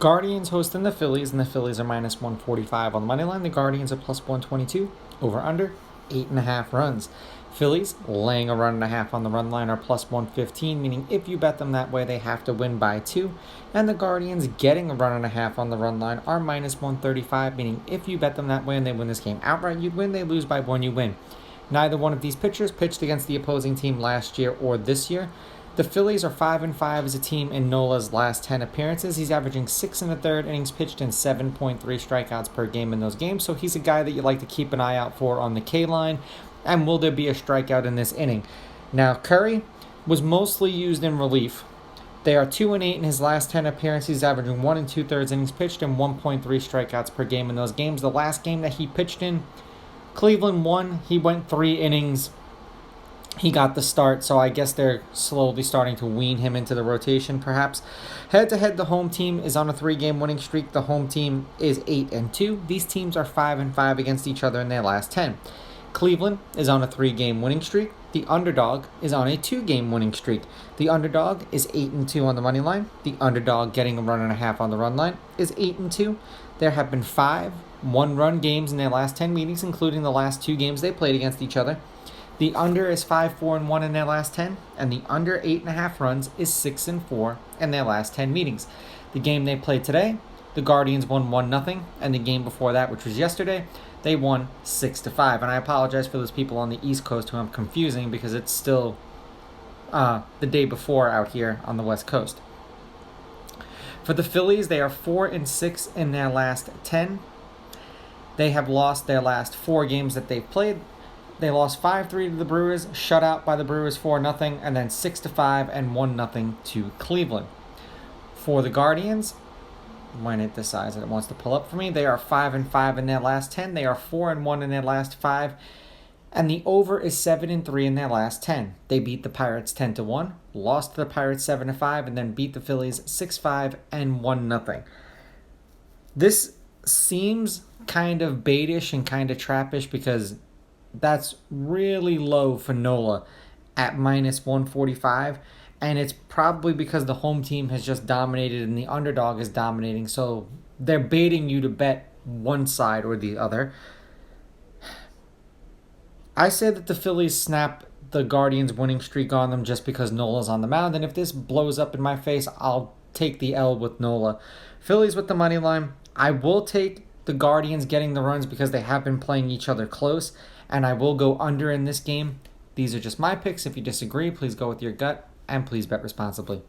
Guardians hosting the Phillies, and the Phillies are minus 145 on the money line. The Guardians are plus 122. Over under 8.5 runs. Phillies laying a run and a half on the run line are plus 115, meaning if you bet them that way, they have to win by 2. And the Guardians getting a run and a half on the run line are minus 135, meaning if you bet them that way and they win this game outright, you'd win. They lose by 1, you win. Neither one of these pitchers pitched against the opposing team last year or this year. The Phillies are 5-5 as a team in Nola's last 10 appearances. He's averaging 6 1/3 innings pitched and 7.3 strikeouts per game in those games. So he's a guy that you like to keep an eye out for on the K line. And will there be a strikeout in this inning? Now, Curry was mostly used in relief. They are 2-8 in his last 10 appearances. He's averaging 1 2/3 innings pitched and 1.3 strikeouts per game in those games. The last game that he pitched in, Cleveland won. He went 3 innings. He got the start, so I guess they're slowly starting to wean him into the rotation, perhaps. Head-to-head, the home team is on a 3-game winning streak. The home team is 8-2. These teams are 5-5 against each other in their last 10. Cleveland is on a 3-game winning streak. The underdog is on a 2-game winning streak. The underdog is 8-2 on the money line. The underdog getting a run and a half on the run line is 8-2. There have been 5 one-run games in their last 10 meetings, including the last 2 games they played against each other. The under is 5-4-1 in their last 10, and the under 8.5 runs is 6-4 in their last 10 meetings. The game they played today, the Guardians won 1-0, and the game before that, which was yesterday, they won 6-5. And I apologize for those people on the East Coast who I'm confusing because it's still the day before out here on the West Coast. For the Phillies, they are 4-6 in their last 10. They have lost their last 4 games that they've played. They lost 5-3 to the Brewers, shut out by the Brewers 4-0, and then 6-5 and 1-0 to Cleveland. For the Guardians, when it decides that it wants to pull up for me, they are 5-5 in their last 10. They are 4-1 in their last 5. And the over is 7-3 in their last 10. They beat the Pirates 10-1, lost to the Pirates 7-5, and then beat the Phillies 6-5 and 1-0. This seems kind of baitish and kind of trappish because that's really low for Nola at minus 145. And it's probably because the home team has just dominated and the underdog is dominating. So they're baiting you to bet one side or the other. I say that the Phillies snap the Guardians' winning streak on them just because Nola's on the mound. And if this blows up in my face, I'll take the L with Nola. Phillies with the money line. I will take the Guardians getting the runs because they have been playing each other close. And I will go under in this game. These are just my picks. If you disagree, please go with your gut. And please bet responsibly.